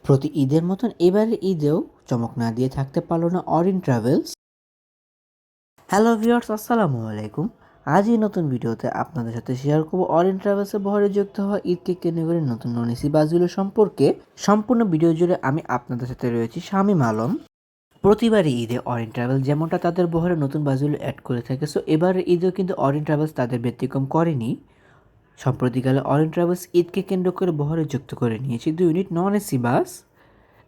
প্রতি ঈদের মতন এবারের ঈদেও চমক না দিয়ে থাকতে পারল না অরিন ট্রাভেলস। হ্যালো ভিউয়ার্স, আসসালামু আলাইকুম। আজ এই নতুন ভিডিওতে আপনাদের সাথে শেয়ার করব অরিন ট্রাভেলসের বহরে যুক্ত হওয়া ঈদকে কেন্দ্র করে নতুন নন এসি বাসগুলো সম্পর্কে। সম্পূর্ণ ভিডিও জুড়ে আমি আপনাদের সাথে রয়েছি শামীম আলম। প্রতিবারই ঈদে অরিন ট্রাভেলস যেমনটা তাদের বহরে নতুন বাসগুলো অ্যাড করে থাকে, সো এবারের ঈদেও কিন্তু অরিন ট্রাভেলস তাদের ব্যতিক্রম করেনি। সম্প্রতিকালে অরিন ট্রাভেলস ঈদকে কেন্দ্র করে বহরে যুক্ত করে নিয়েছে 2 ইউনিট নন এসি বাস।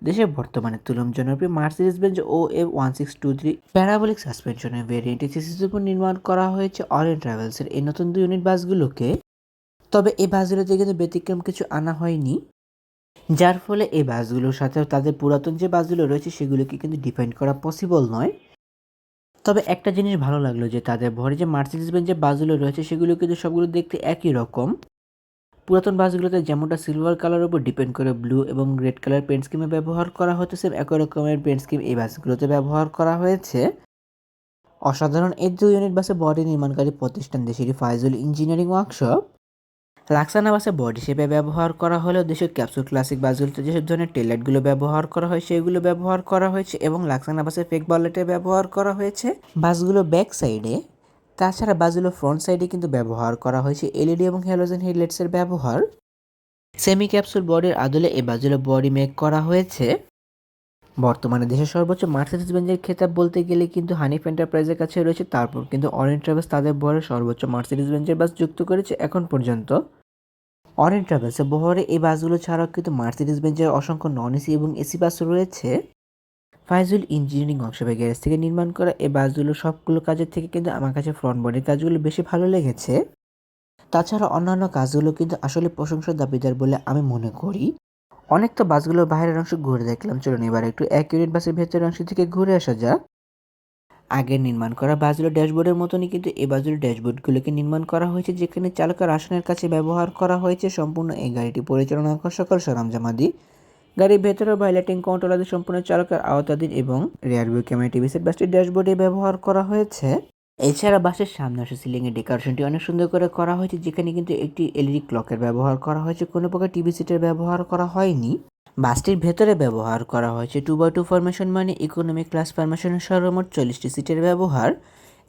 দেশে বর্তমানে তুলম জনপ্রিয় মার্সিডিজ বেঞ্জ OF1623 প্যারাবোলিক সাসপেনশনের ভেরিয়েন্টে সিসির উপর নির্মাণ করা হয়েছে অরিন ট্রাভেলসের এই নতুন 2 ইউনিট বাসগুলোকে। তবে এই বাসগুলোতে কিন্তু ব্যতিক্রম কিছু আনা হয়নি, যার ফলে এই বাসগুলোর সাথে তাদের পুরাতন যে বাসগুলো রয়েছে সেগুলোকে কিন্তু ডিফাইন্ড করা পসিবল নয়। তবে একটা জিনিস ভালো লাগলো যে তাদের ভরে যে মার্সিডিজ বেঞ্জ যে বাসগুলো রয়েছে সেগুলো কিন্তু সবগুলো দেখতে একই রকম। পুরাতন বাসগুলোতে যেমনটা সিলভার কালারের উপর ডিপেন্ড করে ব্লু এবং রেড কালার পেন্ট স্কিমে ব্যবহার করা হতো, সেম একই রকমের পেন্ট স্কিম এই বাসগুলোতে ব্যবহার করা হয়েছে। অসাধারণ এই 2 ইউনিট বাসে বডি নির্মাণকারী প্রতিষ্ঠান দেশেরই ফাইজুল ইঞ্জিনিয়ারিং ওয়ার্কশপ। লাক্সানা বাসে বডি শেপে ব্যবহার করা হলেও দেশের ক্যাপসুল ক্লাসিক বাসগুলোতে যেসব ধরনের টেলাইটগুলো ব্যবহার করা হয় সেগুলো ব্যবহার করা হয়েছে এবং লাক্সানা বাসে ফেক বলেটে ব্যবহার করা হয়েছে বাসগুলো ব্যাক সাইডে। তাছাড়া বাসগুলো ফ্রন্ট সাইডে কিন্তু ব্যবহার করা হয়েছে এলইডি এবং হ্যালোজেন হেডলাইটসের ব্যবহার। সেমি ক্যাপসুল বডির আদলে এই বাসগুলো বডি মেক করা হয়েছে। বর্তমানে দেশের সর্বোচ্চ মার্সিডিজ বেঞ্জের খেতাব বলতে গেলে কিন্তু হানিফ এন্টারপ্রাইজের কাছে রয়েছে, তারপর কিন্তু অরিন ট্রাভেলস তাদের বহরে সর্বোচ্চ মার্সিডিজ বেঞ্জের বাস যুক্ত করেছে এখন পর্যন্ত। অরিন ট্রাভেলসের বহরে এই বাসগুলো ছাড়াও কিন্তু মার্সিডিজ বেঞ্জের অসংখ্য নন এসি এবং এসি বাস রয়েছে। ফাইজুল ইঞ্জিনিয়ারিং ওয়ার্কশপের গ্যারেজ থেকে নির্মাণ করা এই বাসগুলো সবগুলো কাজের থেকে কিন্তু আমার কাছে ফ্রন্ট বডির কাজগুলো বেশি ভালো লেগেছে। তাছাড়া অন্যান্য কাজগুলো কিন্তু আসলে প্রশংসার দাবিদার বলে আমি মনে করি। অনেক তো বাসগুলোর বাইরের অংশ ঘুরে দেখলাম, চলুন এবার একটু 1 ইউনিট বাসের ভেতরের অংশ থেকে ঘুরে আসা যাক। আগের নির্মাণ করা বাসগুলোর ড্যাশবোর্ডের মতনই কিন্তু এই বাসগুলোর ড্যাশবোর্ডগুলোকে নির্মাণ করা হয়েছে, যেখানে চালকের আসনের কাছে ব্যবহার করা হয়েছে সম্পূর্ণ এই গাড়িটি পরিচালনা করা সকল সরঞ্জামাদি। গাড়ির ভেতরে লাইটিং কন্ট্রোল আদি সম্পূর্ণ চালকের আওতাধীন এবং rear view camera TV set বাসটির ড্যাশবোর্ডে ব্যবহার করা হয়েছে। এছাড়া বাসের সামনে আসে সিলিং এর ডেকোরেশনটি অনেক সুন্দর করে করা হয়েছে, যেখানে কিন্তু একটি এলইডি ক্লকের ব্যবহার করা হয়েছে, কোনো প্রকার টিভি সিটের ব্যবহার করা হয়নি। বাসটির ভেতরে ব্যবহার করা হয়েছে 2x2 ফরমেশন, মানে ইকোনমি ক্লাস ফরমেশনের সর্বমোট 40টি সিটের ব্যবহার,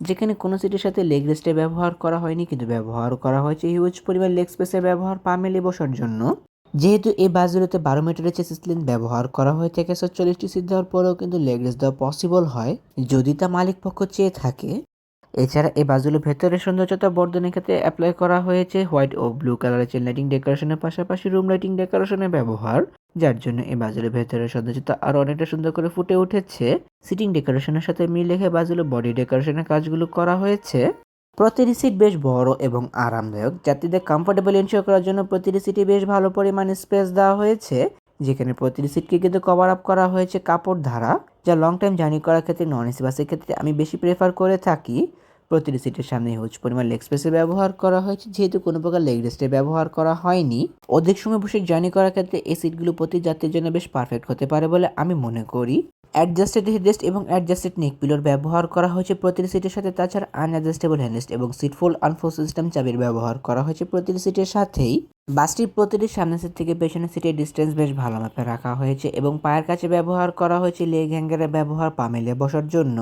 যেখানে কোনো সিটের সাথে লেগ রেস্টের ব্যবহার করা হয়নি, কিন্তু ব্যবহার করা হয়েছে হিউজ পরিমাণ লেগ স্পেসের ব্যবহার পা মেলে বসার জন্য। যেহেতু এই বাসগুলোতে 12 মিটারের চেসিস লেন্থ ব্যবহার করা হয়ে থাকে, 40টি সিট দেওয়ার পরেও কিন্তু লেগ রেস্ট দেওয়া পসিবল হয় যদি তা মালিক পক্ষ চেয়ে থাকে। এছাড়া এই বাসগুলোর ভেতরের সৌন্দর্যতা বর্ধনের ক্ষেত্রে অ্যাপ্লাই করা হয়েছে হোয়াইট ও ব্লু কালারের চেন লাইটিং ডেকোরেশনের পাশাপাশি রুম লাইটিং ডেকোরেশনের ব্যবহার, যার জন্য এই বাসগুলোর ভেতরের সৌন্দর্যতা আরও অনেকটা সুন্দর করে ফুটে উঠেছে। সিটিং ডেকোরেশনের সাথে মিল রেখে বাসগুলো বডি ডেকোরেশনের কাজগুলো করা হয়েছে। প্রতিটি সিট বেশ বড় এবং আরামদায়ক। যাত্রীদের কমফোর্টেবল এনশিওর করার জন্য প্রতিটি সিটে বেশ ভালো পরিমাণে স্পেস দেওয়া হয়েছে, যেখানে প্রতিটি সিটকে কিন্তু কভার আপ করা হয়েছে কাপড় দ্বারা, যা লং টাইম জার্নি করার ক্ষেত্রে নন এসি বাসের ক্ষেত্রে আমি বেশি প্রেফার করে থাকি। প্রতিটি সিটের সামনে হিউজ পরিমাণ লেগ স্পেসের ব্যবহার করা হয়েছে, যেহেতু কোনো প্রকার লেগ রেস্টের ব্যবহার করা হয়নি। অধিক সময় বসে জার্নি করার ক্ষেত্রে এই সিটগুলো প্রতি যাত্রীর জন্য বেশ পারফেক্ট হতে পারে বলে আমি মনে করি। অ্যাডজাস্টেড হেডরেস্ট এবং অ্যাডজাস্টেড নেক পিলোর ব্যবহার করা হয়েছে প্রতিটি সিটের সাথে। তাছাড়া আনঅ্যাডজাস্টেবল হ্যান্ডরেস্ট এবং সিট ফোল্ড আনফোল্ড সিস্টেম চাবির ব্যবহার করা হয়েছে প্রতিটি সিটের সাথেই। বাসটির প্রতিটি সামনের সিট থেকে পেছনের সিটের ডিস্টেন্স বেশ ভালো মাপে রাখা হয়েছে এবং পায়ের কাছে ব্যবহার করা হয়েছে লেগ হ্যাঙ্গারের ব্যবহার পা মেলে বসার জন্য।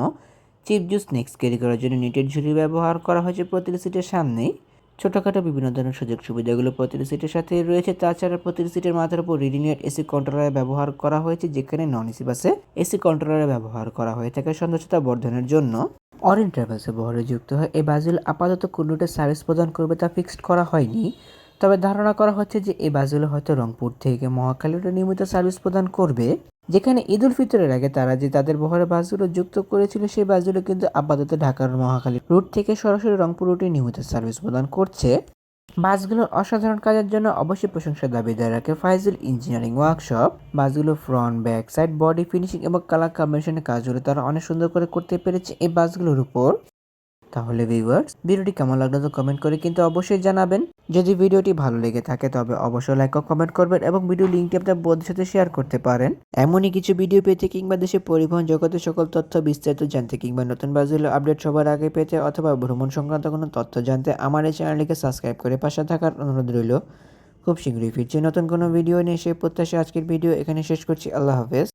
চিপ জুস স্ন্যাক্স ক্যারি করার জন্য নেটের ঝুড়ি ব্যবহার করা হয়েছে প্রতিটি সিটের সামনেই। ছোটোখাটো বিভিন্ন ধরনের সুযোগ সুবিধাগুলো প্রতিটি সিটের সাথে রয়েছে। তাছাড়া প্রতিটি সিটের মাথার উপর রিডিনেট এসি কন্ট্রোলার ব্যবহার করা হয়েছে, যেখানে নন এসি বাসে এসি কন্ট্রোলার ব্যবহার করা হয়ে থাকে সৌন্দর্যতা বর্ধনের জন্য। অরিন ট্রাভেলসে বহরে যুক্ত হয় এই বাসগুলো আপাতত কোন রুটে সার্ভিস প্রদান করবে তা ফিক্সড করা হয়নি, তবে ধারণা করা হচ্ছে যে এই বাসগুলো হয়তো রংপুর থেকে মহাখালী রুটে নিয়মিত সার্ভিস প্রদান করবে, যেখানে ঈদ উল ফিতরের আগে তারা যে তাদের বহরে বাসগুলো যুক্ত করেছিল সেই বাসগুলো কিন্তু আপাতত ঢাকার মহাখালী রুট থেকে সরাসরি রংপুর রুটে নিয়মিত সার্ভিস প্রদান করছে। বাসগুলোর অসাধারণ কাজের জন্য অবশ্যই প্রশংসার দাবিদার রাখে ফাইজুল ইঞ্জিনিয়ারিং ওয়ার্কশপ। বাসগুলো front, back, side, body finishing এবং কালার কম্বিনেশনের কাজগুলো তারা অনেক সুন্দর করে করতে পেরেছে এই বাসগুলোর উপর। তাহলে ভিউয়ার্স, ভিডিওটি কেমন লাগলো তো কমেন্ট করে কিন্তু অবশ্যই জানাবেন। যদি ভিডিওটি ভালো লেগে থাকে তবে অবশ্যই লাইক ও কমেন্ট করবেন এবং ভিডিও লিঙ্কটি আপনার বন্ধুদের সাথে শেয়ার করতে পারেন। এমনই কিছু ভিডিও পেতে কিংবা দেশের পরিবহন জগতের সকল তথ্য বিস্তারিত জানতে কিংবা নতুন বাসগুলোর আপডেট সবার আগে পেতে অথবা ভ্রমণ সংক্রান্ত কোনো তথ্য জানতে আমার এই চ্যানেলটিকে সাবস্ক্রাইব করে পাশে থাকার অনুরোধ রইল। খুব শীঘ্রই ফিরছি নতুন কোনো ভিডিও নিয়ে, সেই প্রত্যাশা আজকের ভিডিও এখানে শেষ করছি। আল্লাহ হাফেজ।